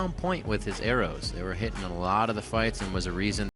on point with his arrows. They were hitting a lot of the fights and was a reason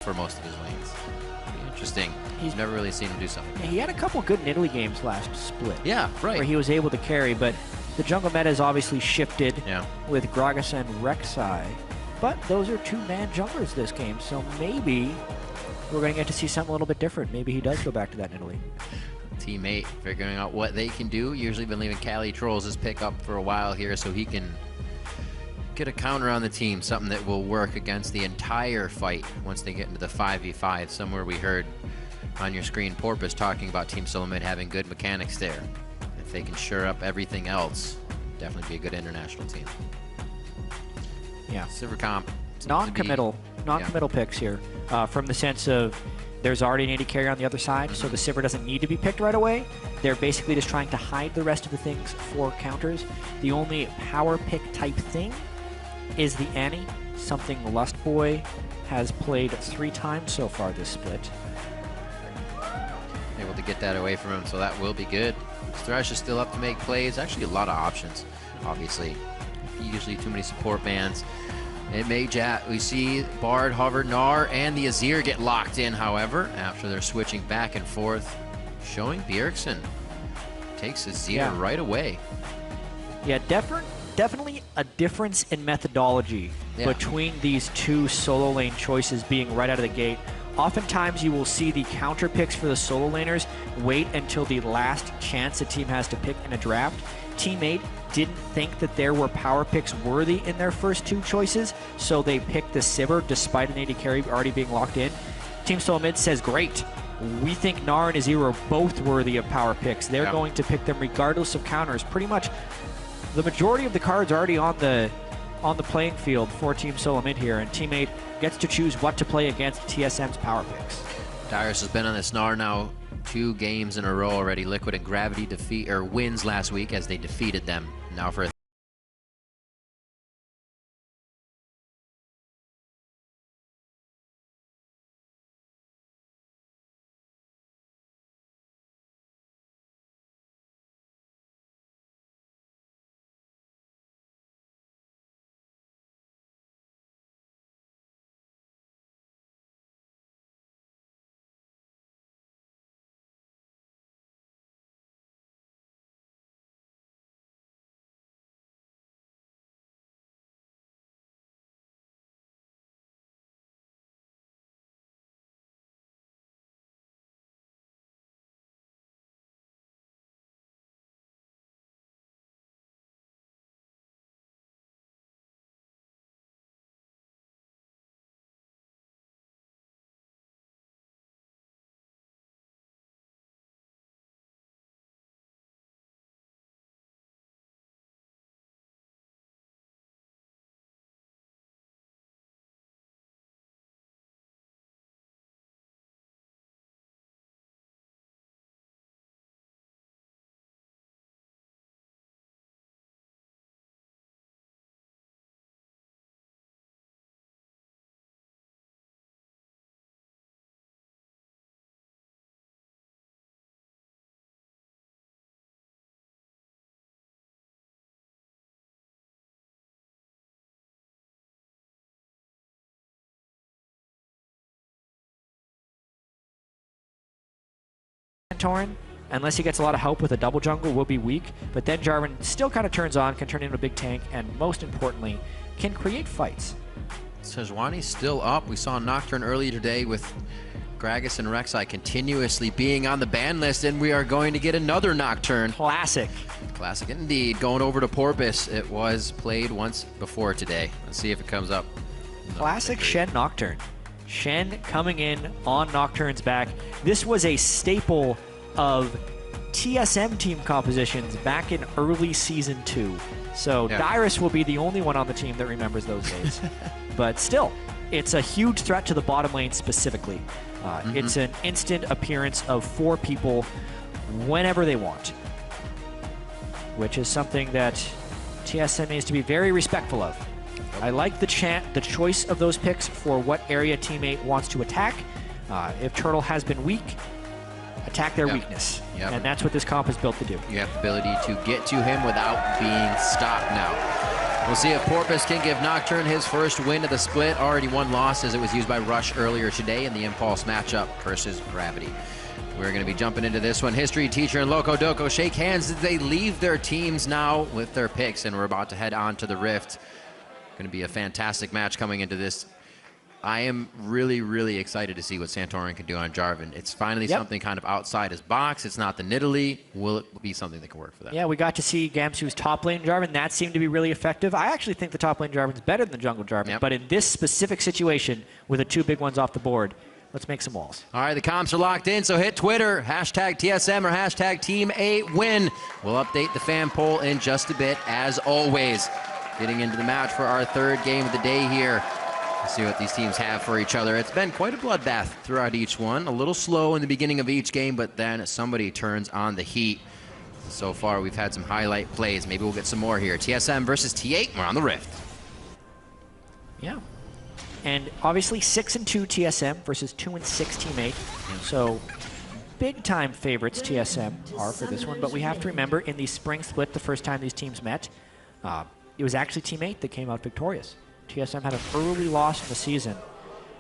for most of his lanes. Interesting. He's never really seen him do something. He had a couple good in Italy games last split. Yeah, right. Where he was able to carry, but the jungle meta has obviously shifted with Gragas and Rek'Sai. But those are two-man junglers this game, so maybe we're going to get to see something a little bit different. Maybe he does go back to that in Italy. Teammate figuring out what they can do. Usually been leaving Cali Trolls his pick up for a while here so he can get a counter on the team, something that will work against the entire fight once they get into the 5v5. Somewhere we heard on your screen Porpoise talking about Team Solomid having good mechanics there. If they can shore up everything else, definitely be a good international team. Yeah. Silver Comp. Non-committal picks here, from the sense of there's already an AD carry on the other side, so the Sivir doesn't need to be picked right away. They're basically just trying to hide the rest of the things for counters. The only power pick type thing is the Annie, something Lustboy has played 3 times so far this split. Able to get that away from him, so that will be good. Thresh is still up to make plays. Actually, a lot of options, obviously. Usually too many support bans. It may we see Bard, Hover, Gnar, and the Azir get locked in, however, after they're switching back and forth, showing Bjergsen takes Azir right away. Yeah, definitely a difference in methodology between these two solo lane choices being right out of the gate. Oftentimes you will see the counter picks for the solo laners wait until the last chance a team has to pick in a draft. Teammate didn't think that there were power picks worthy in their first 2 choices, so they picked the Sivir despite an AD carry already being locked in. Team Solomid says, great, we think Gnar and Azir are both worthy of power picks. They're going to pick them regardless of counters. Pretty much the majority of the cards are already on the playing field for Team Solomid here, and Teammate gets to choose what to play against TSM's power picks. Darius has been on this Gnar now 2 games in a row already. Liquid and Gravity wins last week as they defeated them. Now for a Santorin, unless he gets a lot of help with a double jungle, will be weak. But then Jarvan still kind of turns on, can turn into a big tank, and most importantly, can create fights. Sejuani's still up. We saw Nocturne earlier today with Gragas and Rek'Sai continuously being on the ban list, and we are going to get another Nocturne. Classic. Classic indeed. Going over to Porpoise. It was played once before today. Let's see if it comes up. Classic Shen Nocturne. Shen coming in on Nocturne's back. This was a staple of TSM team compositions back in early Season 2. So Dyrus will be the only one on the team that remembers those days. But still, it's a huge threat to the bottom lane specifically. It's an instant appearance of 4 people whenever they want, which is something that TSM needs to be very respectful of. I like the choice of those picks for what area teammate wants to attack. If Turtle has been weak, attack their weakness. And that's what this comp is built to do. You have the ability to get to him without being stopped now. We'll see if Porpoise can give Nocturne his first win of the split. Already 1 loss as it was used by Rush earlier today in the Impulse matchup versus Gravity. We're going to be jumping into this one. History Teacher and Loco Doco shake hands as they leave their teams now with their picks, and we're about to head on to the Rift. Going to be a fantastic match coming into this. I am really, really excited to see what Santorin can do on Jarvan. It's finally something kind of outside his box. It's not the Nidalee. Will it be something that can work for them? Yeah, we got to see Gamsu's top lane Jarvan. That seemed to be really effective. I actually think the top lane Jarvan's better than the jungle Jarvan. But in this specific situation, with the 2 big ones off the board, let's make some walls. All right, the comps are locked in, so hit Twitter, hashtag TSM or hashtag Team8Win. We'll update the fan poll in just a bit, as always. Getting into the match for our 3rd game of the day here. Let's see what these teams have for each other. It's been quite a bloodbath throughout each one. A little slow in the beginning of each game, but then somebody turns on the heat. So far, we've had some highlight plays. Maybe we'll get some more here. TSM versus T8. We're on the Rift. Yeah. And obviously 6-2 TSM versus 2-6 Team8. So big-time favorites TSM are for this one. But we have to remember, in the spring split, the first time these teams met, it was actually Team8 that came out victorious. TSM had an early loss in the season,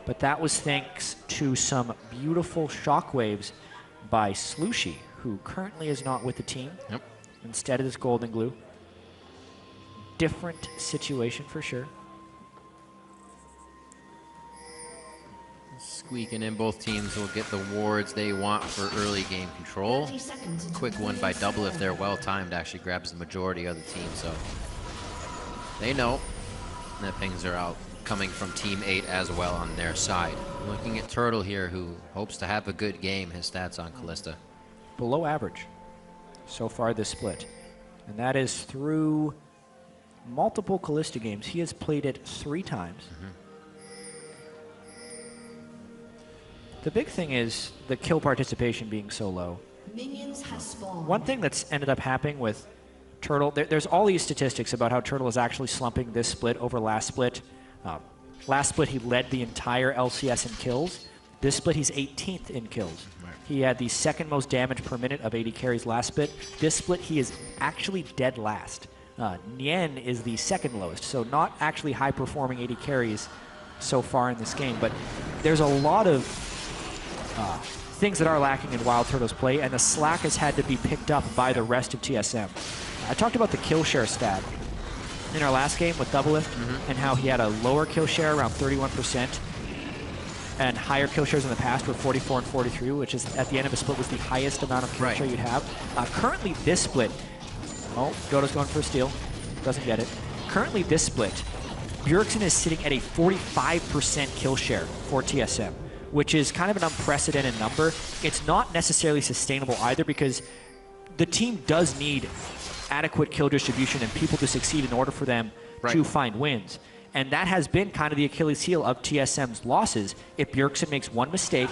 but that was thanks to some beautiful shockwaves by Slooshy, who currently is not with the team. Instead of this Golden Glue. Different situation for sure. Squeaking in, both teams will get the wards they want for early game control. Quick one by Double, if they're well timed, actually grabs the majority of the team, so they know that things are out coming from Team 8 as well on their side. Looking at Turtle here, who hopes to have a good game. His stats on Kalista. Below average so far this split. And that is through multiple Kalista games. He has played it 3 times. The big thing is the kill participation being so low. One thing that's ended up happening with Turtle, there's all these statistics about how Turtle is actually slumping this split over last split. Last split, he led the entire LCS in kills. This split, he's 18th in kills. He had the 2nd most damage per minute of 80 carries last split. This split, he is actually dead last. Nien is the 2nd lowest, so not actually high-performing 80 carries so far in this game. But there's a lot of things that are lacking in Wild Turtle's play, and the slack has had to be picked up by the rest of TSM. I talked about the kill share stat in our last game with Doublelift, and how he had a lower kill share, around 31%, and higher kill shares in the past were 44 and 43, which is at the end of a split was the highest amount of kill share you'd have. Currently this split, Godo's going for a steal, doesn't get it. Currently this split, Bjergsen is sitting at a 45% kill share for TSM, which is kind of an unprecedented number. It's not necessarily sustainable either, because the team does need adequate kill distribution and people to succeed in order for them to find wins. And that has been kind of the Achilles heel of TSM's losses. If Bjergsen makes one mistake,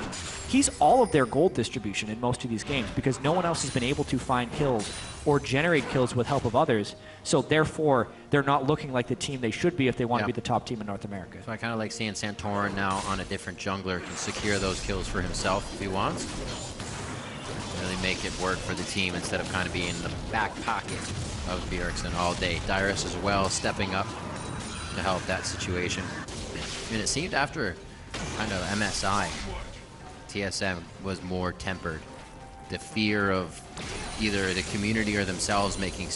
he's all of their gold distribution in most of these games, because no one else has been able to find kills or generate kills with help of others. So therefore, they're not looking like the team they should be if they want to be the top team in North America. So I kind of like seeing Santorin now on a different jungler, can secure those kills for himself if he wants. Really make it work for the team instead of kind of being in the back pocket of Bjergsen all day. Dyrus as well stepping up to help that situation. And it seemed after kind of MSI, TSM was more tempered the fear of either the community or themselves making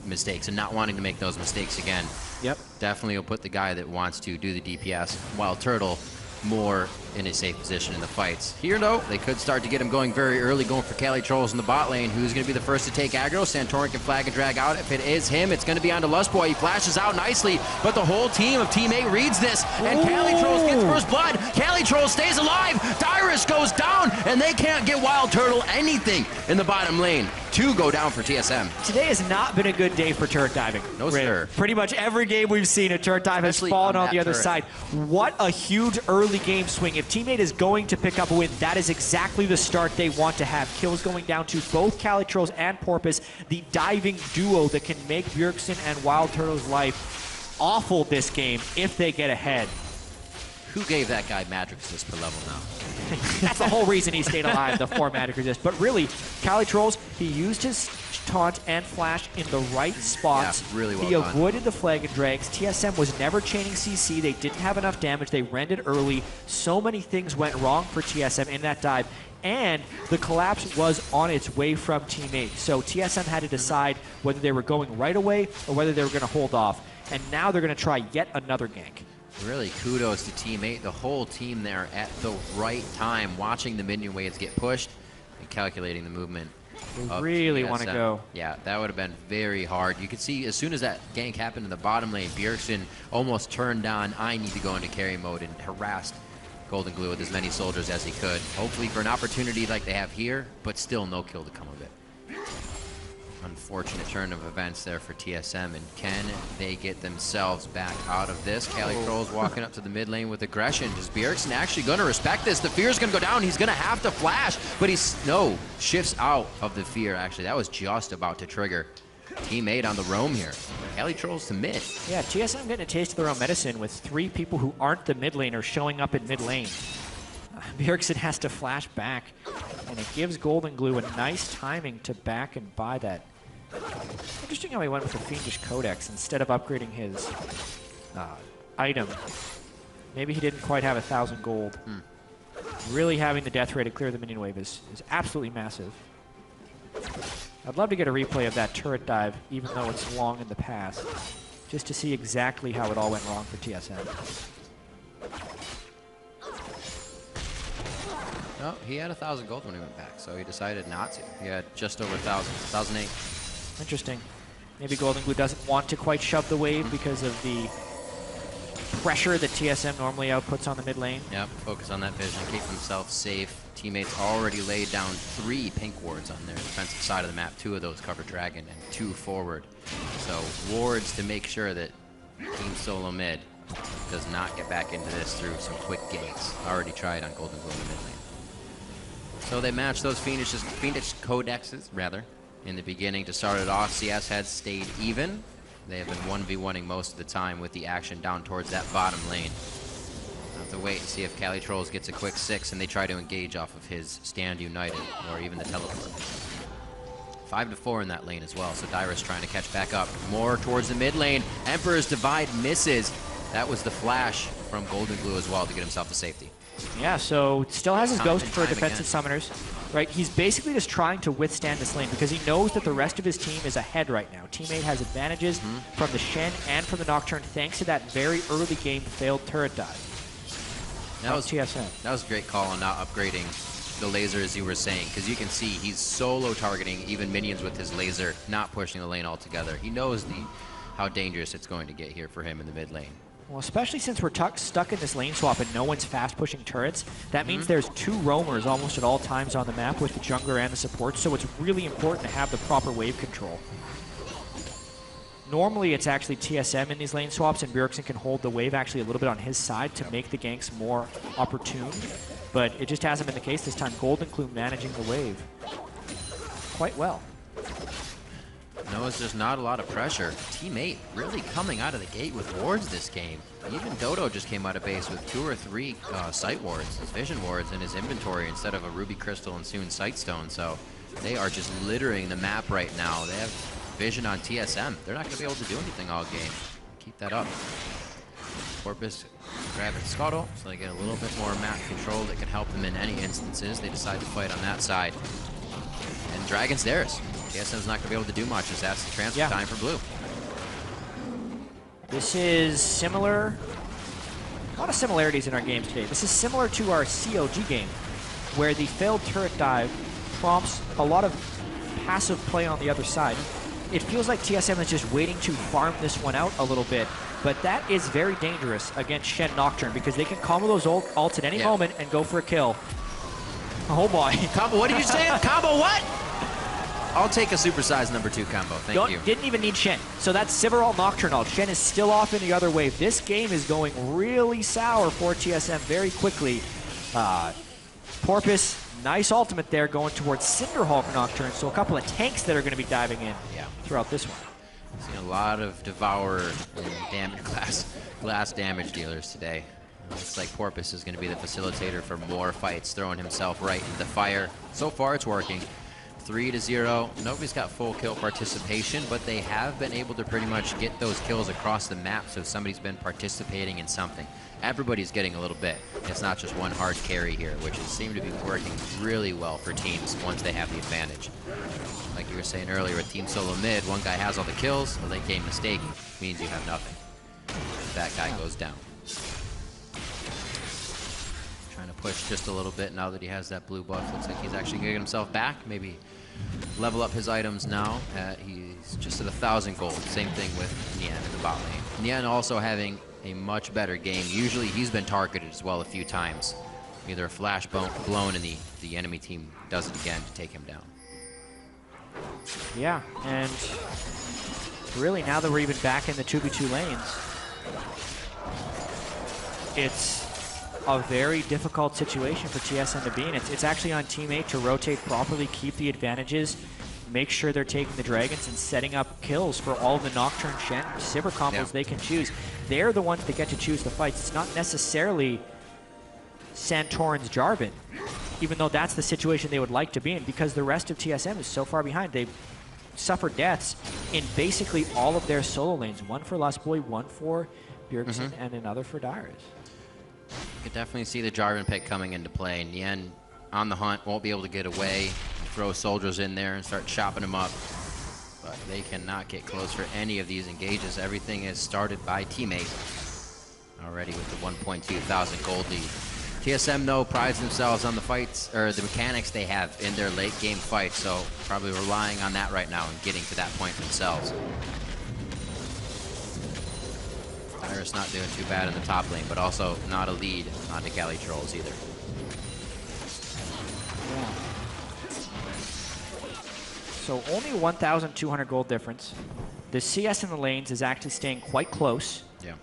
mistakes and not wanting to make those mistakes again. Yep. Definitely will put the guy that wants to do the DPS, while Turtle more in a safe position in the fights. Here, though, they could start to get him going very early, going for Cali Trolls in the bot lane. Who's going to be the first to take aggro? Santorin can flag and drag out. If it is him, it's going to be onto Lustboy. He flashes out nicely, but the whole team of Team 8 reads this, and Cali Trolls gets first blood. Cali Trolls stays alive. Dyrus goes down, and they can't get Wild Turtle anything in the bottom lane. 2 go down for TSM. Today has not been a good day for turret diving. No, sir. Pretty much every game we've seen, a turret dive has fallen on the other side. What a huge early game swing. If Team 8 is going to pick up a win, that is exactly the start they want to have. Kills going down to both Cali Trolls and Porpoise, the diving duo that can make Bjergsen and Wild Turtle's life awful this game if they get ahead. Who gave that guy magic resist per level now? That's the whole reason he stayed alive, the 4 magic resist. But really, Cali Trolls, he used his taunt and flash in the right spots. Yeah, really well He done. avoided the flag and drags. TSM was never chaining CC. They didn't have enough damage. They rented early. So many things went wrong for TSM in that dive. And the collapse was on its way from Team 8. So TSM had to decide whether they were going right away or whether they were going to hold off. And now they're going to try yet another gank. Really kudos to Team 8, the whole team there at the right time, watching the minion waves get pushed and calculating the movement. They really want to go. Yeah, that would have been very hard. You could see as soon as that gank happened in the bottom lane, Bjergsen almost turned on, I need to go into carry mode, and harassed Golden Glue with as many soldiers as he could. Hopefully for an opportunity like they have here, but still no kill to come of it. Unfortunate turn of events there for TSM, and can they get themselves back out of this? Cali Trolls walking up to the mid lane with aggression. Is Bjergsen actually going to respect this? The fear's going to go down. He's going to have to flash, but shifts out of the fear. Actually, that was just about to trigger. Team 8 on the roam here. Cali Trolls to mid. Yeah, TSM getting a taste of their own medicine with 3 people who aren't the mid laners showing up in mid lane. Bjergsen has to flash back, and it gives Golden Glue a nice timing to back and buy that. Interesting how he went with the Fiendish Codex instead of upgrading his item. Maybe he didn't quite have 1,000 gold. Really having the death ray to clear the minion wave is absolutely massive. I'd love to get a replay of that turret dive, even though it's long in the past, just to see exactly how it all went wrong for TSM. No, he had 1,000 gold when he went back, so he decided not to. He had just over 1,000, 1,008. Interesting. Maybe Golden Glue doesn't want to quite shove the wave because of the pressure that TSM normally outputs on the mid lane. Yep, focus on that vision, keep themselves safe. Teammates already laid down 3 pink wards on their defensive side of the map. 2 of those cover Dragon and 2 forward. So wards to make sure that Team Solomid does not get back into this through some quick ganks. Already tried on Golden Glue in the mid lane. So they match those Fiendish Codexes, rather, in the beginning to start it off. CS had stayed even. They have been 1v1ing most of the time with the action down towards that bottom lane. I'll have to wait and see if Cali Trolls gets a quick 6 and they try to engage off of his Stand United or even the teleport. 5-4 in that lane as well, so Dyrus trying to catch back up. More towards the mid lane. Emperor's Divide misses. That was the flash from Golden Glue as well to get himself to safety. Yeah, so still has his Ghost for defensive summoners, right? He's basically just trying to withstand this lane because he knows that the rest of his team is ahead right now. Team 8 has advantages from the Shen and from the Nocturne thanks to that very early game failed turret dive. That was TSM. That was a great call on not upgrading the laser, as you were saying, because you can see he's solo targeting even minions with his laser, not pushing the lane altogether. He knows how dangerous it's going to get here for him in the mid lane. Well, especially since we're stuck in this lane swap and no one's fast pushing turrets, that means there's 2 roamers almost at all times on the map with the jungler and the support, so it's really important to have the proper wave control. Normally it's actually TSM in these lane swaps, and Bjergsen can hold the wave actually a little bit on his side to make the ganks more opportune, but it just hasn't been the case this time. Golden Glue managing the wave quite well. No, it's just not a lot of pressure. Team 8 really coming out of the gate with wards this game. Even Dodo just came out of base with 2 or 3 sight wards, vision wards in his inventory instead of a Ruby Crystal and soon Sightstone. So they are just littering the map right now. They have vision on TSM. They're not going to be able to do anything all game. Keep that up. Porpoise grab and scuttle, so they get a little bit more map control that can help them in any instances. They decide to fight on that side. Dragon's theirs. TSM's not going to be able to do much as that's the transfer time for blue. This is similar. A lot of similarities in our games today. This is similar to our COG game, where the failed turret dive prompts a lot of passive play on the other side. It feels like TSM is just waiting to farm this one out a little bit, but that is very dangerous against Shen Nocturne because they can combo those ults at any moment and go for a kill. Oh boy. Combo, what did you say? Combo what? I'll take a supersized #2 combo, thank you. Didn't even need Shen. So that's Sivir Nocturne ult. Shen is still off in the other wave. This game is going really sour for TSM very quickly. Porpoise, nice ultimate there going towards Cinderhulk Nocturne, so a couple of tanks that are going to be diving in throughout this one. Seen a lot of Devourer and damage glass damage dealers today. Looks like Porpoise is going to be the facilitator for more fights, throwing himself right into the fire. So far it's working. 3-0. Nobody's got full kill participation, but they have been able to pretty much get those kills across the map, so somebody's been participating in something. Everybody's getting a little bit. It's not just one hard carry here, which has seemed to be working really well for teams once they have the advantage. Like you were saying earlier with Team Solomid, one guy has all the kills, a late game mistake means you have nothing. That guy goes down. Trying to push just a little bit now that he has that blue buff. Looks like he's actually getting himself back. Maybe level up his items now. He's just at 1,000 gold. Same thing with Nian in the bot lane. Nian also having a much better game. Usually he's been targeted as well a few times. Either a flash blown and the enemy team does it again to take him down. Yeah, and really now that we're even back in the 2v2 lanes, it's a very difficult situation for TSM to be in. It's actually on teammate to rotate properly, keep the advantages, make sure they're taking the dragons and setting up kills for all the Nocturne, Shen, Sivir combos they can choose. They're the ones that get to choose the fights. It's not necessarily Santorin's Jarvan, even though that's the situation they would like to be in, because the rest of TSM is so far behind. They've suffered deaths in basically all of their solo lanes. One for Lustboy, one for Bjergsen, and another for Dyrus. You could definitely see the Jarvan pick coming into play. Nian on the hunt, won't be able to get away. Throw soldiers in there and start chopping them up. But they cannot get close for any of these engages. Everything is started by teammate. Already with the 1,200 gold lead. TSM, though, prides themselves on the fights, or the mechanics they have in their late game fights, so probably relying on that right now and getting to that point themselves. Dyrus not doing too bad in the top lane, but also not a lead on the Cali Trolls either. Yeah. So only 1,200 gold difference. The CS in the lanes is actually staying quite close. Yeah.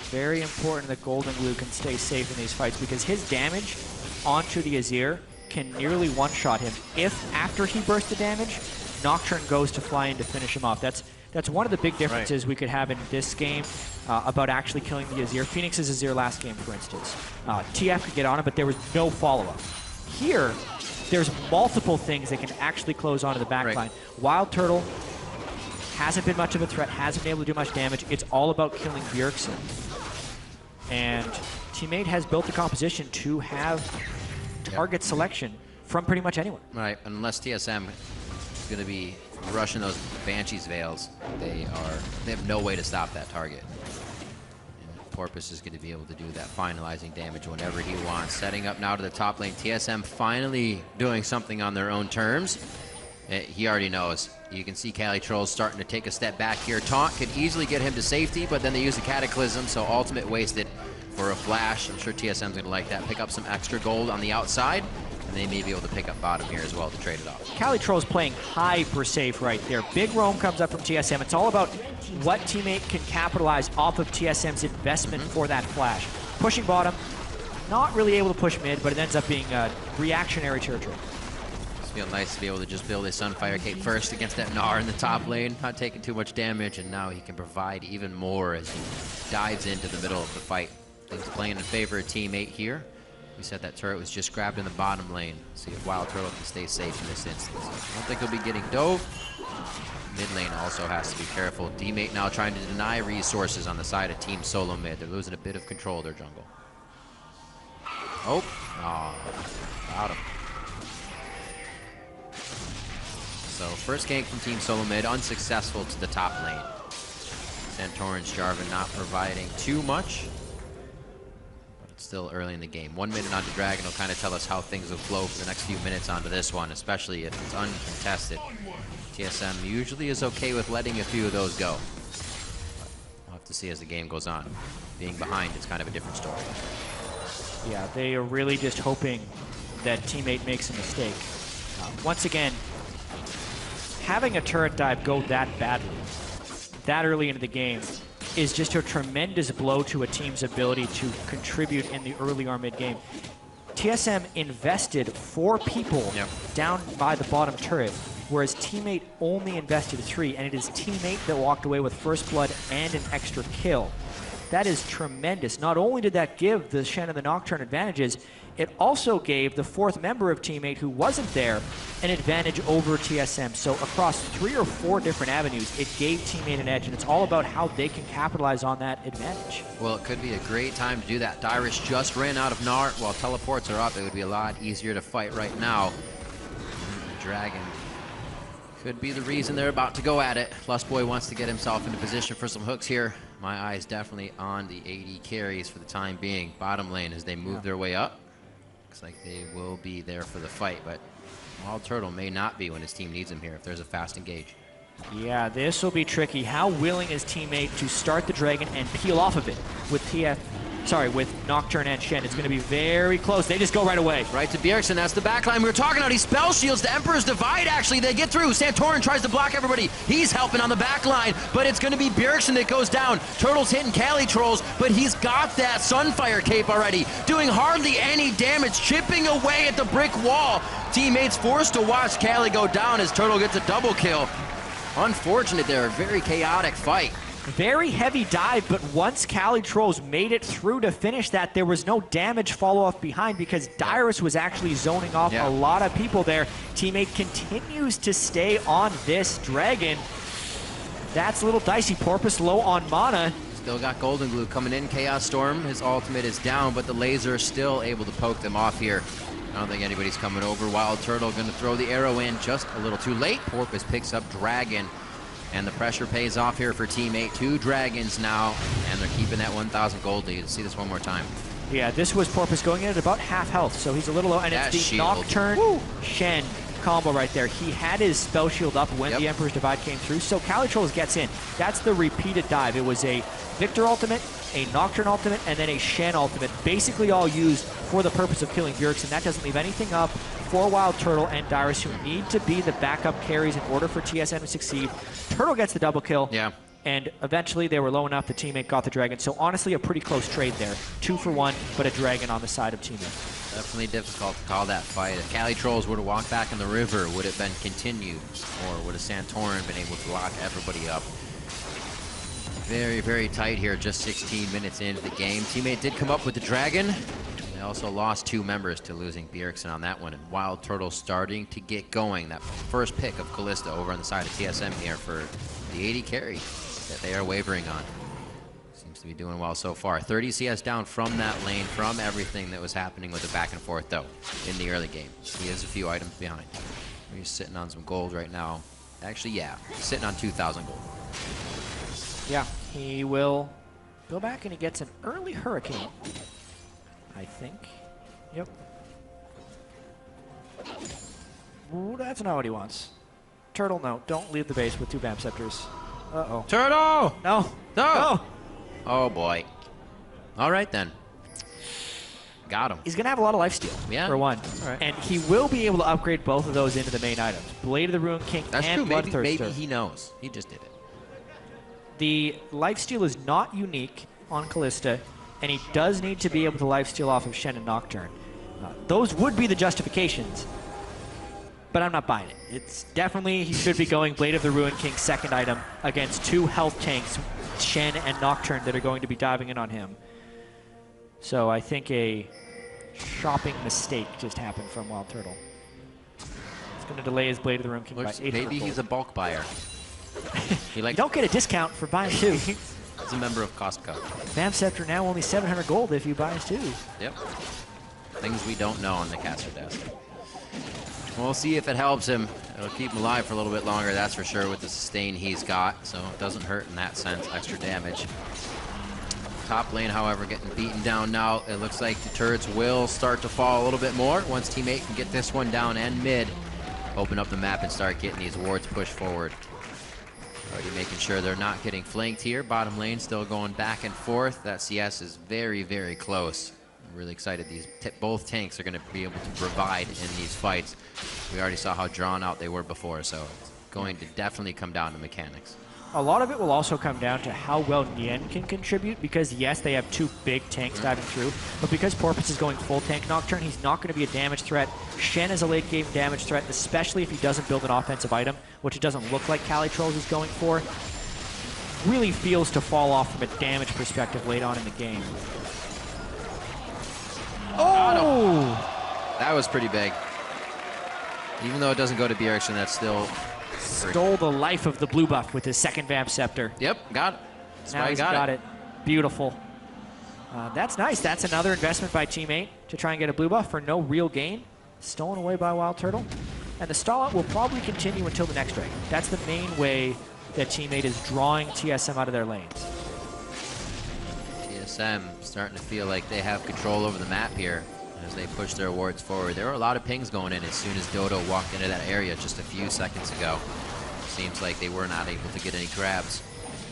Very important that Golden Glue can stay safe in these fights because his damage onto the Azir can nearly one-shot him. If after he bursts the damage, Nocturne goes to fly in to finish him off. That's one of the big differences we could have in this game about actually killing the Azir. Phoenix's Azir last game, for instance. TF could get on him, but there was no follow-up. Here, there's multiple things that can actually close onto the backline. Wild Turtle hasn't been much of a threat, hasn't been able to do much damage. It's all about killing Bjergsen. And teammate has built the composition to have target selection from pretty much anyone. Right, unless TSM is going to be rushing those Banshee's Veils, they have no way to stop that target. And Porpoise is going to be able to do that finalizing damage whenever he wants. Setting up now to the top lane. TSM finally doing something on their own terms. He already knows. You can see Cali Trolls starting to take a step back here. Taunt could easily get him to safety, but then they use the Cataclysm, so ultimate wasted for a flash. I'm sure TSM's going to like that. Pick up some extra gold on the outside, and they may be able to pick up bottom here as well to trade it off. Cali Trolls playing hyper safe right there. Big roam comes up from TSM. It's all about what teammate can capitalize off of TSM's investment for that flash. Pushing bottom, not really able to push mid, but it ends up being reactionary territory. Feel nice to be able to just build a Sunfire Cape first against that Gnar in the top lane, not taking too much damage, and now he can provide even more as he dives into the middle of the fight. Things playing in favor of teammate here. We said that turret was just grabbed in the bottom lane. See if Wild Turtle can stay safe in this instance. I don't think he'll be getting dove. Mid lane also has to be careful. Teammate now trying to deny resources on the side of Team Solomid. They're losing a bit of control of their jungle. Oh, got him. So first gank from Team Solomid, unsuccessful to the top lane. Santorin's Jarvan not providing too much, but it's still early in the game. 1 minute onto Dragon will kind of tell us how things will flow for the next few minutes onto this one, especially if it's uncontested. TSM usually is okay with letting a few of those go. But we'll have to see as the game goes on. Being behind is kind of a different story. Yeah, they are really just hoping that teammate makes a mistake. Once again, having a turret dive go that badly, that early into the game, is just a tremendous blow to a team's ability to contribute in the early or mid-game. TSM invested 4 people down by the bottom turret, whereas teammate only invested 3, and it is teammate that walked away with first blood and an extra kill. That is tremendous. Not only did that give the Shen and the Nocturne advantages, it also gave the 4th member of teammate who wasn't there an advantage over TSM. So across 3 or 4 different avenues, it gave teammate an edge, and it's all about how they can capitalize on that advantage. Well, it could be a great time to do that. Dyrus just ran out of Nart. While teleports are up, it would be a lot easier to fight right now. The Dragon could be the reason they're about to go at it. Lustboy wants to get himself into position for some hooks here. My eyes definitely on the AD carries for the time being. Bottom lane as they move their way up. Looks like they will be there for the fight, but Wild Turtle may not be when his team needs him here if there's a fast engage. Yeah, this will be tricky. How willing is teammate to start the Dragon and peel off of it with Nocturne and Shen? It's going to be very close. They just go right away. Right to Bjergsen, that's the backline we were talking about. He spell shields the Emperor's Divide, actually. They get through. Santorin tries to block everybody. He's helping on the backline, but it's going to be Bjergsen that goes down. Turtle's hitting Cali Trolls, but he's got that Sunfire cape already, doing hardly any damage, chipping away at the brick wall. Teammates forced to watch Cali go down as Turtle gets a double kill. Unfortunate there, a very chaotic fight. Very heavy dive, but once Cali Trolls made it through to finish that, there was no damage follow-off behind because Dyrus was actually zoning off a lot of people there. Teammate continues to stay on this Dragon. That's a little dicey. Porpoise low on mana. Still got Golden Glue coming in. Chaos Storm, his ultimate is down, but the laser is still able to poke them off here. I don't think anybody's coming over. Wild Turtle going to throw the arrow in just a little too late. Porpoise picks up Dragon. And the pressure pays off here for teammate. 2 Dragons now, and they're keeping that 1,000 gold lead. Let's see this one more time. Yeah, this was Porpoise going in at about half health, so he's a little low. And it's the shield. Nocturne Shen combo right there. He had his spell shield up when the Emperor's Divide came through, so Cali Trolls gets in. That's the repeated dive. It was a Victor ultimate, a Nocturne ultimate, and then a Shen ultimate, basically all used for the purpose of killing Bjergsen. That doesn't leave anything up for Wild Turtle and Dyrus, who need to be the backup carries in order for TSM to succeed. Turtle gets the double kill, and eventually they were low enough the teammate got the Dragon. So honestly, a pretty close trade there. 2 for 1, but a Dragon on the side of teammate. Definitely difficult to call that fight. If Cali Trolls were to walk back in the river, would it have been continued? Or would a Santorin been able to lock everybody up? Very, very tight here, just 16 minutes into the game. Teammate did come up with the Dragon. They also lost 2 members to losing Bjergsen on that one. And Wild Turtle starting to get going. That first pick of Kalista over on the side of TSM here for the 80 carry that they are wavering on. Seems to be doing well so far. 30 CS down from that lane, from everything that was happening with the back and forth, though, in the early game. He is a few items behind. He's sitting on some gold right now. Actually, yeah, sitting on 2,000 gold. Yeah, he will go back and he gets an early Hurricane, I think. Yep. Ooh, that's not what he wants. Turtle, no. Don't leave the base with 2 Bam Scepters. Uh-oh. Turtle! No. No! Oh, boy. All right, then. Got him. He's going to have a lot of lifesteal, for one. Right. And he will be able to upgrade both of those into the main items. Blade of the Ruined King and Bloodthirster. Maybe he knows. He just did it. The lifesteal is not unique on Kalista, and he does need to be able to lifesteal off of Shen and Nocturne. Those would be the justifications, but I'm not buying it. It's definitely, he should be going Blade of the Ruined King, second item, against 2 health tanks, Shen and Nocturne, that are going to be diving in on him. So I think a shopping mistake just happened from Wild Turtle. It's going to delay his Blade of the Ruined King by 800 Maybe he's a bulk buyer. You don't get a discount for buying 2. He's a member of Costco. Bam Scepter now only 700 gold if you buy 2. Yep. Things we don't know on the caster desk. We'll see if it helps him. It'll keep him alive for a little bit longer, that's for sure, with the sustain he's got. So it doesn't hurt in that sense, extra damage. Top lane, however, getting beaten down now. It looks like the turrets will start to fall a little bit more once teammate can get this one down and mid. Open up the map and start getting these wards pushed forward. Already making sure they're not getting flanked here. Bottom lane still going back and forth. That CS is very, very close. I'm really excited. Both tanks are going to be able to provide in these fights. We already saw how drawn out they were before, so it's going to definitely come down to mechanics. A lot of it will also come down to how well Nien can contribute, because yes, they have two big tanks diving through, but because Porpoise is going full tank Nocturne, he's not going to be a damage threat. Shen is a late game damage threat, especially if he doesn't build an offensive item, which it doesn't look like Calitrolls is going for. Really feels to fall off from a damage perspective late on in the game. Oh! That was pretty big. Even though it doesn't go to Bjergsen, that's still... Stole the life of the blue buff with his second Vamp Scepter. Yep, got it. That's now why he's got it. Beautiful. That's nice. That's another investment by teammate to try and get a blue buff for no real gain. Stolen away by Wild Turtle. And the stall-out will probably continue until the next dragon. That's the main way that teammate is drawing TSM out of their lanes. TSM starting to feel like they have control over the map here as they push their wards forward. There were a lot of pings going in as soon as Dodo walked into that area just a few seconds ago. Seems like they were not able to get any grabs,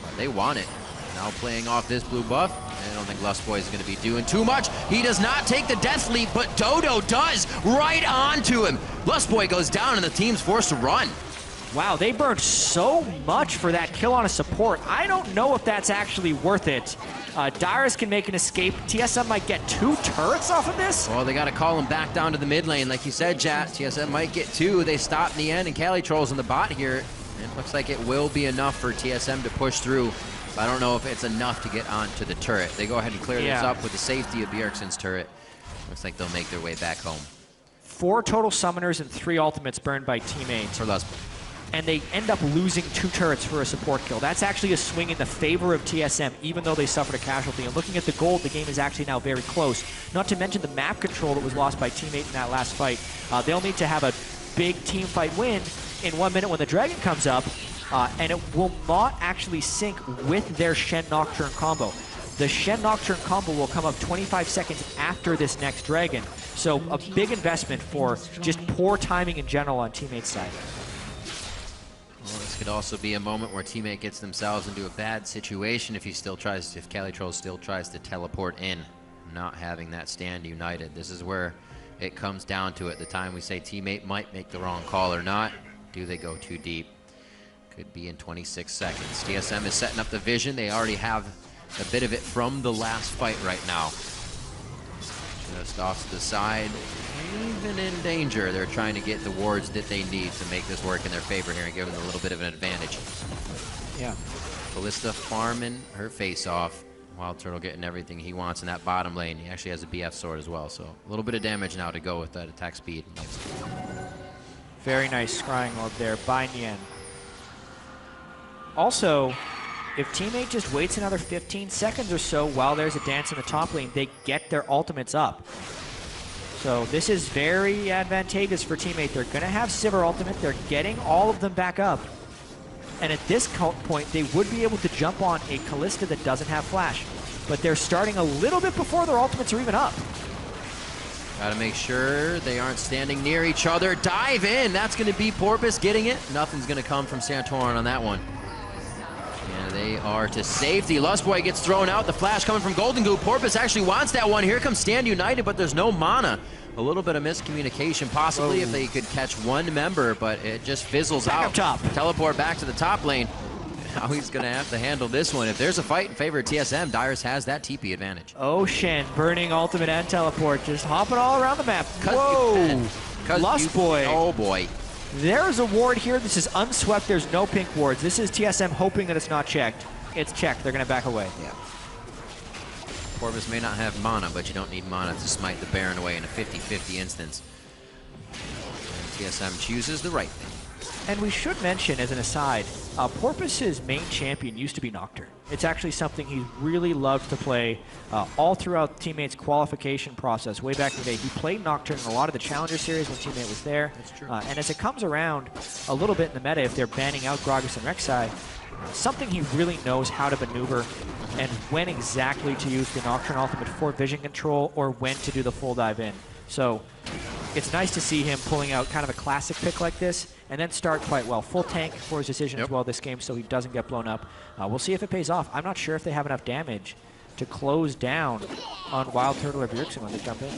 but they want it. Now playing off this blue buff, I don't think Lustboy is going to be doing too much. He does not take the death leap, but Dodo does, right onto him. Lustboy goes down and the team's forced to run. Wow, they burned so much for that kill on a support. I don't know if that's actually worth it. Dyrus can make an escape. TSM might get 2 turrets off of this. Well, they got to call him back down to the mid lane. Like you said, Jat, TSM might get 2. They stop in the end, and Calitrolls in the bot here. And it looks like it will be enough for TSM to push through. But I don't know if it's enough to get onto the turret. They go ahead and clear this up with the safety of Bjergsen's turret. Looks like they'll make their way back home. 4 total summoners and 3 ultimates burned by teammates. For Lustboy. And they end up losing 2 turrets for a support kill. That's actually a swing in the favor of TSM, even though they suffered a casualty. And looking at the gold, the game is actually now very close. Not to mention the map control that was lost by teammate in that last fight. They'll need to have a big team fight win in 1 minute when the dragon comes up, and it will not actually sync with their Shen Nocturne combo. The Shen Nocturne combo will come up 25 seconds after this next dragon. So a big investment for just poor timing in general on teammate's side. Well, this could also be a moment where teammate gets themselves into a bad situation if Calitrolls still tries to teleport in, not having that stand united. This is where it comes down to it. The time we say teammate might make the wrong call or not. Do they go too deep? Could be in 26 seconds. TSM is setting up the vision. They already have a bit of it from the last fight right now. Just off to the side. Even in danger, they're trying to get the wards that they need to make this work in their favor here and give them a little bit of an advantage. Yeah. Ballista farming her face off. Wild Turtle getting everything he wants in that bottom lane. He actually has a BF sword as well, so a little bit of damage now to go with that attack speed. Very nice scrying orb there by Nien. Also, if teammate just waits another 15 seconds or so while there's a dance in the top lane, they get their ultimates up. So this is very advantageous for teammate. They're going to have Sivir ultimate. They're getting all of them back up. And at this point, they would be able to jump on a Kalista that doesn't have flash. But they're starting a little bit before their ultimates are even up. Got to make sure they aren't standing near each other. Dive in. That's going to be Porpoise getting it. Nothing's going to come from Santorin on that one. And they are to safety. Lustboy gets thrown out. The flash coming from Golden Goo. Porpoise actually wants that one. Here comes Stand United, but there's no mana. A little bit of miscommunication, possibly, if they could catch one member, but it just fizzles out. Up top. Teleport back to the top lane. Now he's going to have to handle this one. If there's a fight in favor of TSM, Dyrus has that TP advantage. Oh, Shen, burning ultimate and teleport, just hopping all around the map. Whoa! Lustboy. Oh, boy. There's a ward here. This is unswept. There's no pink wards. This is TSM hoping that it's not checked. It's checked. They're going to back away. Yeah. Porpoise may not have mana, but you don't need mana to smite the Baron away in a 50-50 instance. And TSM chooses the right thing. And we should mention, as an aside, Porpoise's main champion used to be Nocturne. It's actually something he really loved to play all throughout Teammate's qualification process. Way back in the day, he played Nocturne in a lot of the Challenger series when Teammate was there. That's true. And as it comes around a little bit in the meta, if they're banning out Gragas and Rek'Sai, something he really knows how to maneuver and when exactly to use the Nocturne ultimate for vision control or when to do the full dive in. So it's nice to see him pulling out kind of a classic pick like this and then start quite well. Full tank for his decision as well this game so he doesn't get blown up. We'll see if it pays off. I'm not sure if they have enough damage to close down on Wild Turtle or Bjergsen when they jump in.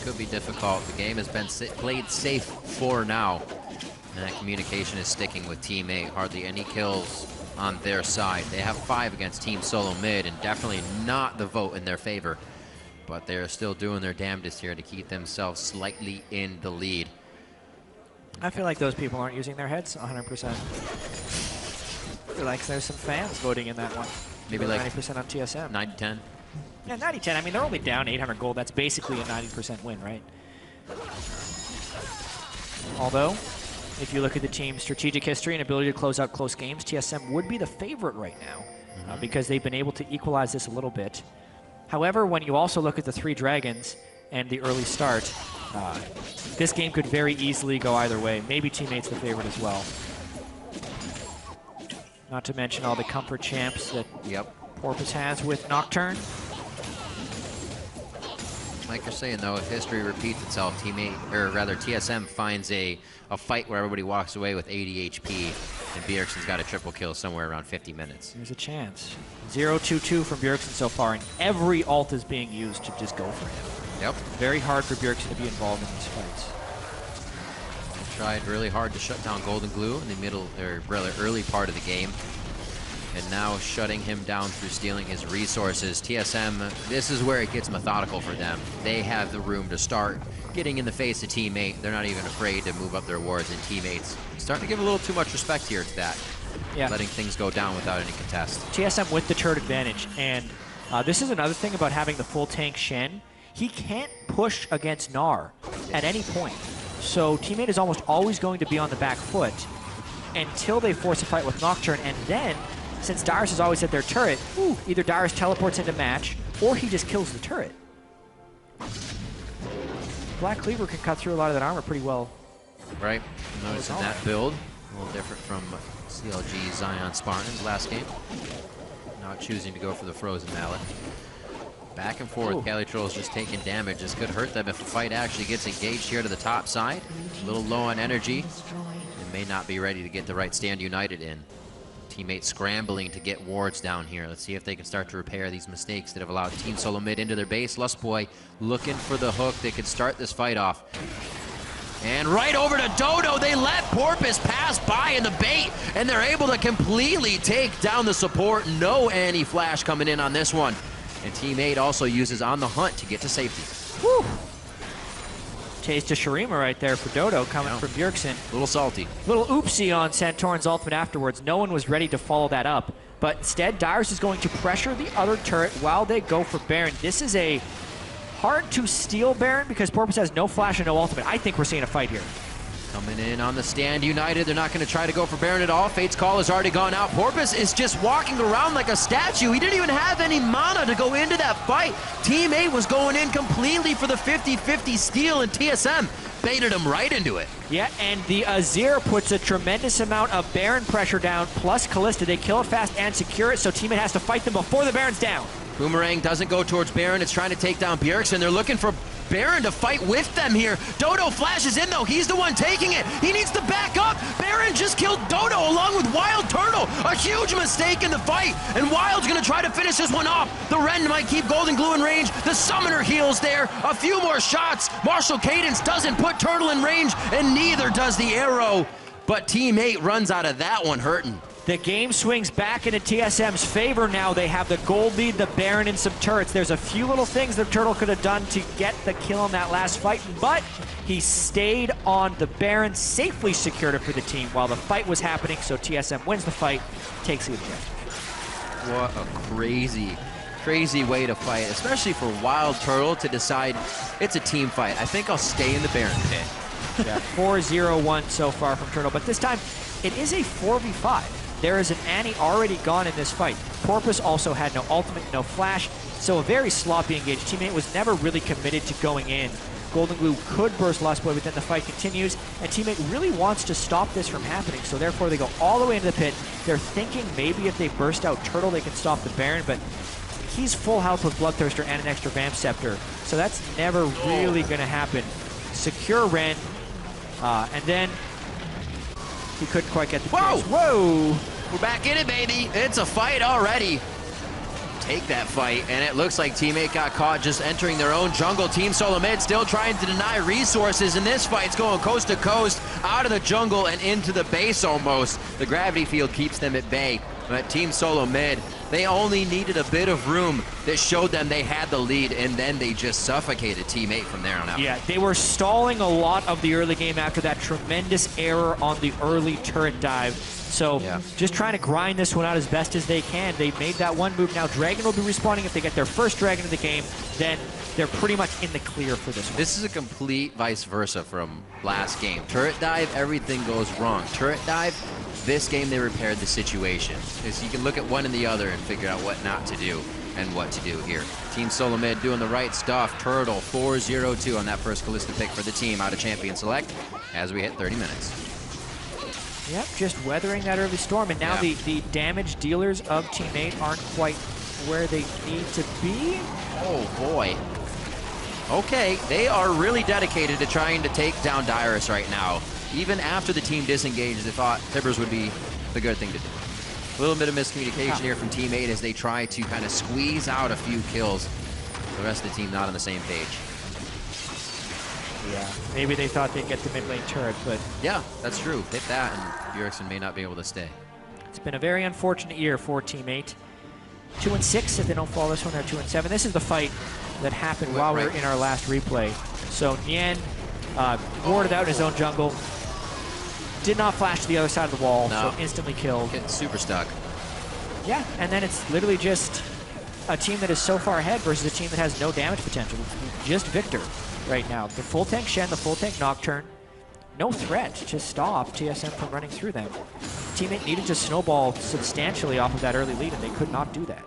Could be difficult. The game has been played safe for now. And that communication is sticking with Team 8. Hardly any kills on their side. They have 5 against Team Solomid, and definitely not the vote in their favor. But they're still doing their damnedest here to keep themselves slightly in the lead. I feel like those people aren't using their heads 100%. I feel like there's some fans voting in that one. Maybe like 90% on TSM. 90-10. Yeah, 90-10. I mean, they're only down 800 gold. That's basically a 90% win, right? Although, if you look at the team's strategic history and ability to close out close games, TSM would be the favorite right now because they've been able to equalize this a little bit. However, when you also look at the 3 dragons and the early start, this game could very easily go either way. Maybe Teammate's the favorite as well. Not to mention all the comfort champs that Porpoise has with Nocturne. Like you're saying, though, if history repeats itself, TSM finds a fight where everybody walks away with 80 HP, and Bjergsen's got a triple kill somewhere around 50 minutes. There's a chance. 0-2-2 from Bjergsen so far, and every ult is being used to just go for him. Yep. Very hard for Bjergsen to be involved in these fights. They tried really hard to shut down Golden Glue in the middle, or rather early part of the game. And now shutting him down through stealing his resources. TSM, this is where it gets methodical for them. They have the room to start getting in the face of Team 8. They're not even afraid to move up their wards, and teammates starting to give a little too much respect here to that. Yeah. Letting things go down without any contest. TSM with the turret advantage, and this is another thing about having the full tank Shen. He can't push against Gnar at any point. So Teammate is almost always going to be on the back foot until they force a fight with Nocturne, and then since Darius is always at their turret, either Darius teleports into match, or he just kills the turret. Black Cleaver can cut through a lot of that armor pretty well. Right. Noticing that build. A little different from CLG Zion Spartans last game. Not choosing to go for the Frozen Mallet. Back and forth, Cali Trolls just taking damage. This could hurt them if a fight actually gets engaged here to the top side. A little low on energy. And may not be ready to get the right stand united in. Teammates scrambling to get wards down here. Let's see if they can start to repair these mistakes that have allowed Team Solomid into their base. Lustboy looking for the hook. They could start this fight off. And right over to Dodo. They let Porpoise pass by in the bait, and they're able to completely take down the support. No anti-flash coming in on this one. And Team 8 also uses On the Hunt to get to safety. Woo! Taste of Shurima right there for Dodo coming from Bjergsen. A little salty. Little oopsie on Santorin's ultimate afterwards. No one was ready to follow that up. But instead, Darius is going to pressure the other turret while they go for Baron. This is a hard to steal Baron because Porpoise has no flash and no ultimate. I think we're seeing a fight here. Coming in on the stand united. They're not going to try to go for Baron at all. Fate's Call has already gone out. Porpoise is just walking around like a statue. He didn't even have any mana to go into that fight. Team 8 was going in completely for the 50-50 steal, and TSM baited him right into it. Yeah, and the Azir puts a tremendous amount of Baron pressure down, plus Kalista. They kill it fast and secure it, so Team 8 has to fight them before the Baron's down. Boomerang doesn't go towards Baron. It's trying to take down Bjergsen. They're looking for Baron to fight with them here. Dodo flashes in, though. He's the one taking it. He needs to back up. Baron just killed Dodo along with Wild Turtle. A huge mistake in the fight, and Wild's going to try to finish this one off. The Ren might keep Golden Glue in range. The Summoner heals there. A few more shots. Martial Cadence doesn't put Turtle in range, and neither does the arrow. But Team 8 runs out of that one hurting. The game swings back into TSM's favor now. They have the gold lead, the Baron, and some turrets. There's a few little things the Turtle could have done to get the kill in that last fight, but he stayed on the Baron, safely secured it for the team while the fight was happening, so TSM wins the fight, takes the objective. What a crazy way to fight, especially for Wild Turtle to decide it's a team fight. I think I'll stay in the Baron pit. Yeah, 4-0-1 so far from Turtle, but this time it is a 4v5. There is an Annie already gone in this fight. Porpoise also had no ultimate, no flash, so a very sloppy engage. Teammate was never really committed to going in. Golden Glue could burst Lustboy, but then the fight continues, and Teammate really wants to stop this from happening, so therefore they go all the way into the pit. They're thinking maybe if they burst out Turtle, they can stop the Baron, but he's full health with Bloodthirster and an extra Vamp Scepter, so that's never really going to happen. Secure Ren, and then he couldn't quite get the kills. Whoa! We're back in it, baby. It's a fight already. Take that fight, and it looks like Teammate got caught just entering their own jungle. Team Solomid still trying to deny resources, and this fight's going coast to coast, out of the jungle and into the base almost. The gravity field keeps them at bay, but Team Solomid, they only needed a bit of room that showed them they had the lead, and then they just suffocated Teammate from there on out. Yeah, they were stalling a lot of the early game after that tremendous error on the early turret dive. So just trying to grind this one out as best as they can. They made that one move. Now Dragon will be respawning. If they get their first Dragon in the game, then they're pretty much in the clear for this one. This is a complete vice versa from last game. Turret dive, everything goes wrong. Turret dive, this game they repaired the situation. So you can look at one and the other and figure out what not to do and what to do here. Team Solomid doing the right stuff. Turtle 4-0-2 on that first Callista pick for the team out of Champion Select as we hit 30 minutes. Yep, just weathering that early storm, and now the damage dealers of Teammate aren't quite where they need to be. Oh boy. Okay, they are really dedicated to trying to take down Dyrus right now. Even after the team disengaged, they thought Tibbers would be the good thing to do. A little bit of miscommunication here from Teammate as they try to kind of squeeze out a few kills. The rest of the team not on the same page. Yeah, maybe they thought they'd get the mid lane turret, but... Yeah, that's true. Hit that, and Bjergsen may not be able to stay. It's been a very unfortunate year for Teammate. 2-6 if they don't follow this one, they're 2-7. This is the fight that happened while we were in our last replay. So Nien warded out in his own jungle, did not flash to the other side of the wall, so instantly killed. Getting super stuck. Yeah, and then it's literally just a team that is so far ahead versus a team that has no damage potential. It's just Victor right now. The full tank Shen, the full tank Nocturne, no threat to stop TSM from running through them. Teammate needed to snowball substantially off of that early lead, and they could not do that.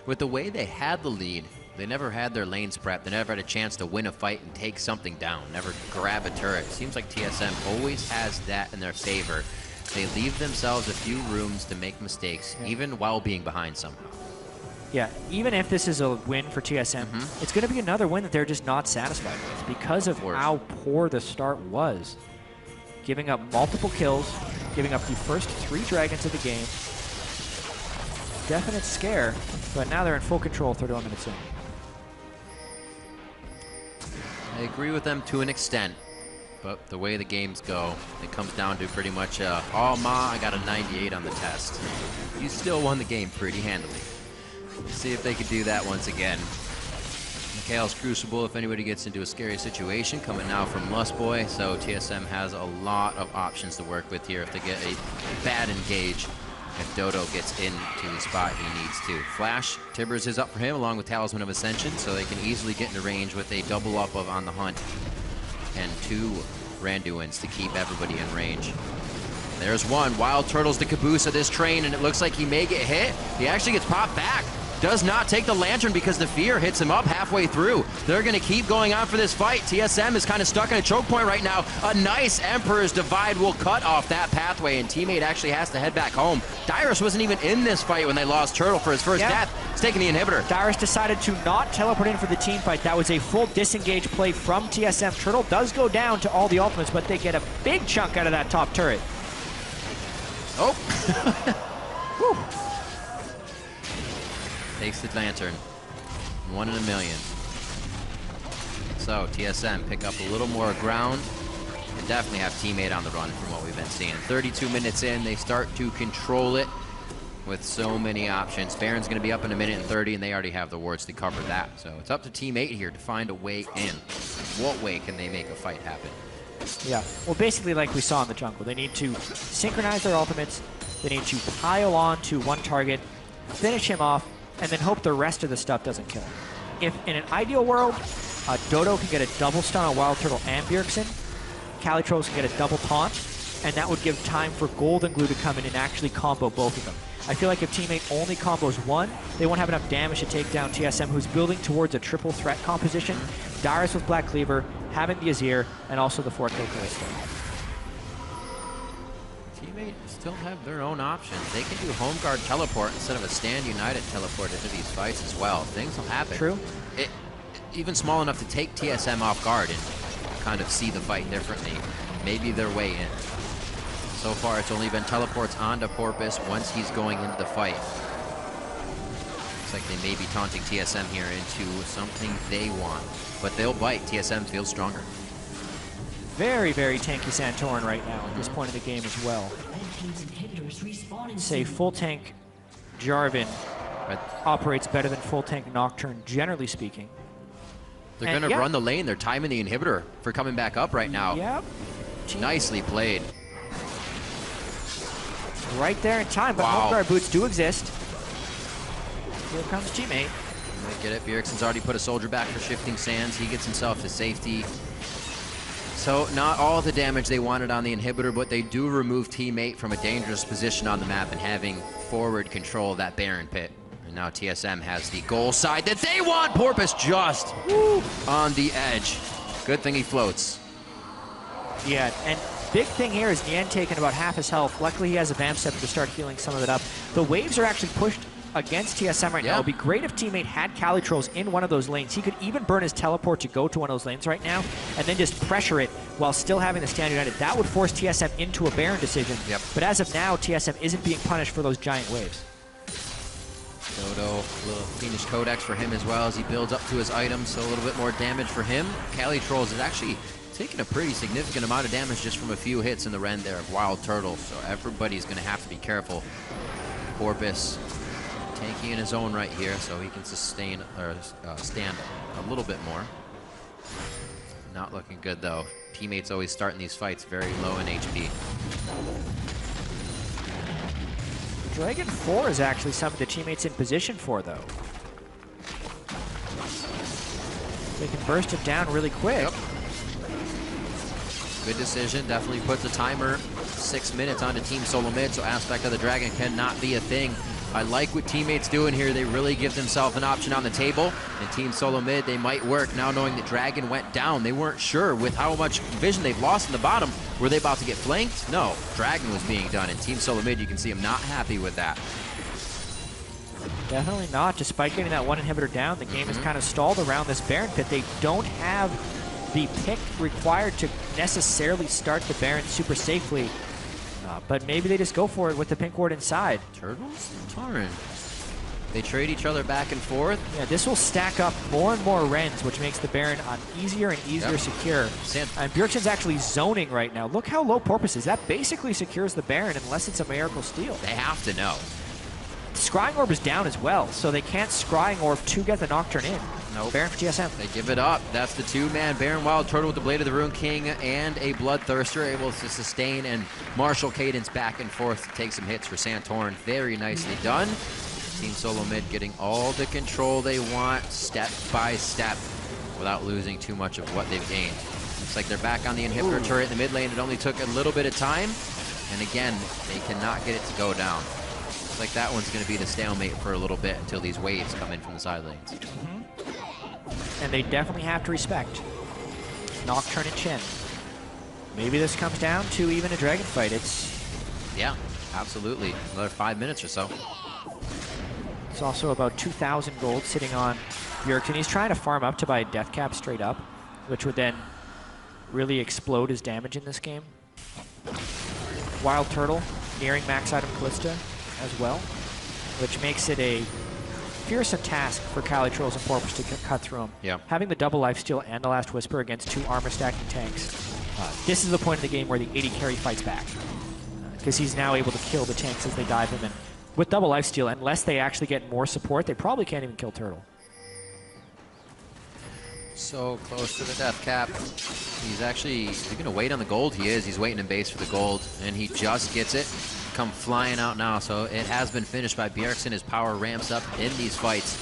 With the way they had the lead, they never had their lanes prepped. They never had a chance to win a fight and take something down, never grab a turret. Seems like TSM always has that in their favor. They leave themselves a few rooms to make mistakes, even while being behind somehow. Yeah, even if this is a win for TSM, it's going to be another win that they're just not satisfied with because of how poor the start was. Giving up multiple kills, giving up the first 3 dragons of the game. Definite scare, but now they're in full control 31 minutes in. I agree with them to an extent, but the way the games go, it comes down to pretty much, oh ma, I got a 98 on the test. You still won the game pretty handily. Let's see if they could do that once again. Mikhail's Crucible, if anybody gets into a scary situation, coming now from Lustboy, so TSM has a lot of options to work with here if they get a bad engage. If Dodo gets into the spot he needs to. Flash, Tibbers is up for him along with Talisman of Ascension, so they can easily get into range with a double up of On the Hunt and 2 Randuins to keep everybody in range. There's one. Wild Turtle's the caboose of this train, and it looks like he may get hit. He actually gets popped back. Does not take the Lantern because the fear hits him up halfway through. They're going to keep going on for this fight. TSM is kind of stuck in a choke point right now. A nice Emperor's Divide will cut off that pathway, and Teammate actually has to head back home. Dyrus wasn't even in this fight when they lost Turtle for his first death. He's taking the inhibitor. Dyrus decided to not teleport in for the team fight. That was a full disengage play from TSM. Turtle does go down to all the ultimates, but they get a big chunk out of that top turret. Oh. Takes the Lantern. 1 in a million. So TSM pick up a little more ground and definitely have Teammate on the run from what we've been seeing. 32 minutes in, they start to control it with so many options. Baron's going to be up in 1:30, and they already have the wards to cover that. So it's up to Teammate here to find a way in. What way can they make a fight happen? Yeah, well, basically like we saw in the jungle, they need to synchronize their ultimates, they need to pile on to one target, finish him off, and then hope the rest of the stuff doesn't kill him. If in an ideal world, Dodo can get a double stun on Wild Turtle and Bjergsen, Calitros can get a double taunt, and that would give time for Golden Glue to come in and actually combo both of them. I feel like if teammate only combos one, they won't have enough damage to take down TSM, who's building towards a triple threat composition. Darius with Black Cleaver, having the Azir, and also the 4-kill Callisto. Teammates still have their own options. They can do home guard teleport instead of a stand united teleport into these fights as well. Things will happen. True. Even small enough to take TSM off guard and kind of see the fight differently. Maybe their way in. So far, it's only been teleports onto Porpoise once he's going into the fight. Looks like they may be taunting TSM here into something they want, but they'll bite. TSM feels stronger. Very, very tanky Santorin right now at this point in the game as well. Say full tank Jarvan operates better than full tank Nocturne, generally speaking. They're going to run the lane. They're timing the inhibitor for coming back up right now. Yep. Nicely played. Right there in time, but home guard boots do exist. Here comes teammate. Might get it. Bjergsen's already put a soldier back for shifting sands. He gets himself to safety. So not all the damage they wanted on the inhibitor, but they do remove teammate from a dangerous position on the map and having forward control of that Baron pit. And now TSM has the goal side that they want. Porpoise just on the edge. Good thing he floats. Yeah, and big thing here is Nian taking about half his health. Luckily, he has a Vamp Scepter to start healing some of it up. The waves are actually pushed against TSM right now. It would be great if teammate had Calitros in one of those lanes. He could even burn his teleport to go to one of those lanes right now and then just pressure it while still having the stand united. That would force TSM into a Baron decision. Yep. But as of now, TSM isn't being punished for those giant waves. Dodo, little Fiendish Codex for him as well as he builds up to his items, so a little bit more damage for him. Calitros is actually taking a pretty significant amount of damage just from a few hits in the Ren there of Wild Turtle, so everybody's going to have to be careful. Porpoise tanky in his own right here, so he can sustain or stand a little bit more. Not looking good though. Teammates always starting these fights very low in HP. Dragon 4 is actually something the teammates in position for though. They can burst it down really quick. Yep. Good decision, definitely puts a timer 6 minutes onto Team Solomid, so aspect of the Dragon cannot be a thing. I like what teammates doing here. They really give themselves an option on the table. And Team Solomid, they might work now knowing that Dragon went down. They weren't sure with how much vision they've lost in the bottom. Were they about to get flanked? No, Dragon was being done. And Team Solomid, you can see them not happy with that. Definitely not. Despite getting that one inhibitor down, the game is kind of stalled around this Baron pit. They don't have the pick required to necessarily start the Baron super safely. But maybe they just go for it with the pink ward inside. Turtles and Tauren. They trade each other back and forth. Yeah, this will stack up more and more Rens, which makes the Baron easier and easier secure. And Bjergsen's actually zoning right now. Look how low Porpoise is. That basically secures the Baron unless it's a Miracle Steal. They have to know. Scrying Orb is down as well, so they can't Scrying Orb to get the Nocturne in. Nope. Baron for TSM. They give it up. That's the two-man Baron Wild Turtle with the Blade of the Rune King and a Bloodthirster able to sustain and marshal cadence back and forth to take some hits for Santorin. Very nicely done. Team Solomid getting all the control they want step by step without losing too much of what they've gained. Looks like they're back on the inhibitor turret in the mid lane. It only took a little bit of time. And again, they cannot get it to go down. Looks like that one's going to be the stalemate for a little bit until these waves come in from the side lanes. And they definitely have to respect Nocturne and Chen. Maybe this comes down to even a dragon fight. Yeah, absolutely. Another 5 minutes or so. It's also about 2,000 gold sitting on Bjergsen. He's trying to farm up to buy a death cap straight up, which would then really explode his damage in this game. Wild Turtle nearing max item Callista as well, which makes it a fearsome task for Calitros and Porpoise to cut through him. Yeah. Having the double lifesteal and the Last Whisper against two armor stacking tanks, this is the point of the game where the 80 carry fights back. Because he's now able to kill the tanks as they dive him in. With double lifesteal, unless they actually get more support, they probably can't even kill Turtle. So close to the death cap. He's going to wait on the gold. He is. He's waiting in base for the gold, and he just gets it. Come flying out now, so it has been finished by Bjergsen. His power ramps up in these fights.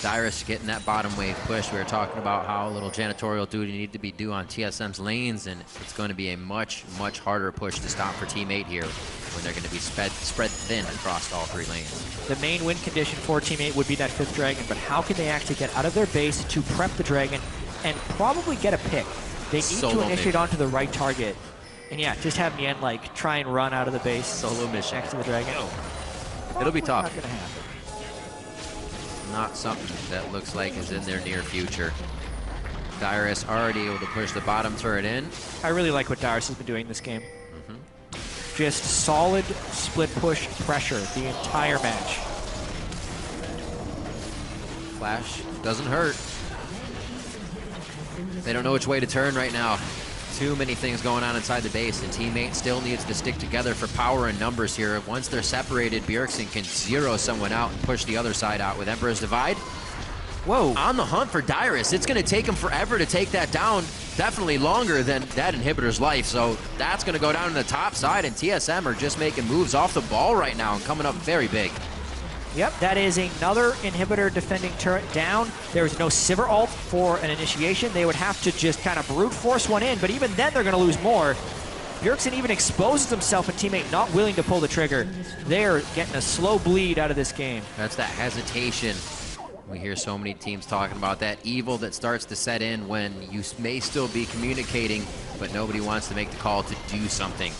Dyrus getting that bottom wave push. We were talking about how little janitorial duty needed to be due on TSM's lanes, and it's going to be a much, much harder push to stop for Team 8 here when they're going to be spread thin across all 3 lanes. The main win condition for Team 8 would be that 5th dragon, but how can they actually get out of their base to prep the dragon and probably get a pick? They need to initiate onto the right target. And yeah, just have Mien like try and run out of the base. Solo mission next to the dragon. It'll be tough. Not gonna happen. Not something that looks like is in their near future. Dyrus already able to push the bottom turret in. I really like what Dyrus has been doing this game. Just solid split push pressure the entire match. Flash doesn't hurt. They don't know which way to turn right now. Too many things going on inside the base, and Team 8 still needs to stick together for power and numbers here. Once they're separated, Bjergsen can zero someone out and push the other side out with Emperor's Divide. Whoa. On the hunt for Dyrus. It's going to take him forever to take that down. Definitely longer than that inhibitor's life. So that's going to go down to the top side, and TSM are just making moves off the ball right now and coming up very big. Yep, that is another inhibitor defending turret down. There's no Sivir ult for an initiation. They would have to just kind of brute force one in, but even then they're going to lose more. Bjergsen even exposes himself, and Team 8 not willing to pull the trigger. They're getting a slow bleed out of this game. That's that hesitation. We hear so many teams talking about that evil that starts to set in when you may still be communicating, but nobody wants to make the call to do something.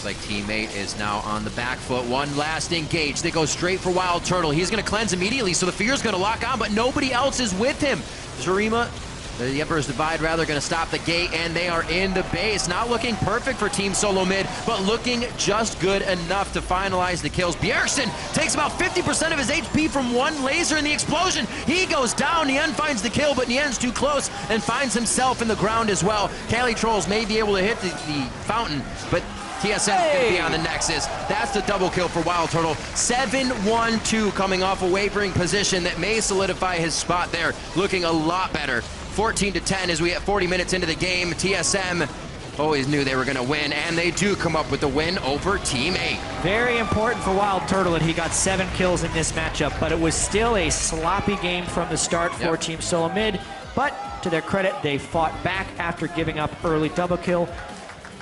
Looks like Team 8 is now on the back foot. One last engage. They go straight for Wild Turtle. He's going to cleanse immediately, so the Fear's going to lock on, but nobody else is with him. Zarima, the Emperor's Divide rather, going to stop the gate, and they are in the base. Not looking perfect for Team Solomid, but looking just good enough to finalize the kills. Bjergsen takes about 50% of his HP from one laser in the explosion. He goes down. Nien finds the kill, but Nien's too close and finds himself in the ground as well. Cali Trolls may be able to hit the fountain, but TSM can be on the Nexus. That's the double kill for Wild Turtle. 7-1-2 coming off a wavering position that may solidify his spot there. Looking a lot better. 14-10 as we get 40 minutes into the game. TSM always knew they were going to win, and they do come up with the win over Team 8. Very important for Wild Turtle that he got 7 kills in this matchup, but it was still a sloppy game from the start for Team Solomid. But to their credit, they fought back after giving up early double kill,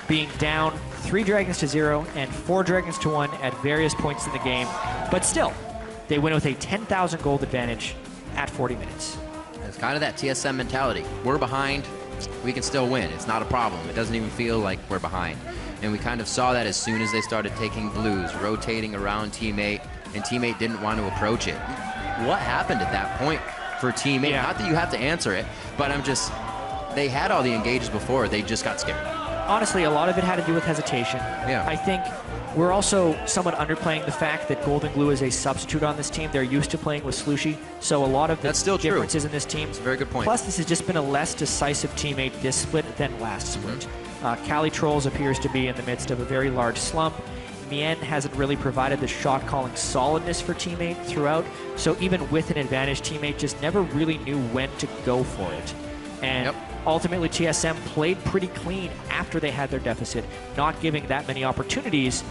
being down 3 dragons to 0 and 4 dragons to 1 at various points in the game. But still, they win with a 10,000 gold advantage at 40 minutes. It's kind of that TSM mentality. We're behind, we can still win. It's not a problem. It doesn't even feel like we're behind. And we kind of saw that as soon as they started taking blues, rotating around Team 8, and Team 8 didn't want to approach it. What happened at that point for Team 8? Not that you have to answer it, but they had all the engages before, they just got scared. Honestly, a lot of it had to do with hesitation. I think we're also somewhat underplaying the fact that Golden Glue is a substitute on this team. They're used to playing with Slushy, so a lot of the differences in this team. That's a very good point. Plus, this has just been a less decisive Team 8 this split than last split. Cali Trolls appears to be in the midst of a very large slump. Mien hasn't really provided the shot-calling solidness for Team 8 throughout, so even with an advantage, Team 8 just never really knew when to go for it. And ultimately, TSM played pretty clean after they had their deficit, not giving that many opportunities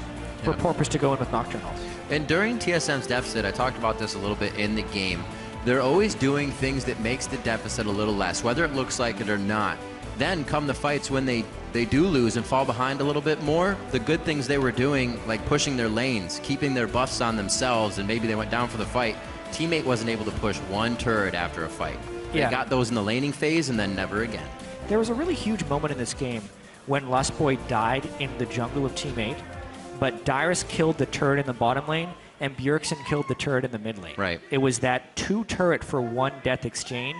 for Porpoise to go in with Nocturnal. And during TSM's deficit, I talked about this a little bit in the game, they're always doing things that makes the deficit a little less, whether it looks like it or not. Then come the fights when they do lose and fall behind a little bit more, the good things they were doing, like pushing their lanes, keeping their buffs on themselves, and maybe they went down for the fight, Team 8 wasn't able to push one turret after a fight. They got those in the laning phase and then never again. There was a really huge moment in this game when Lustboy died in the jungle of Team 8, but Dyrus killed the turret in the bottom lane and Bjergsen killed the turret in the mid lane. Right. It was that 2 turret for 1 death exchange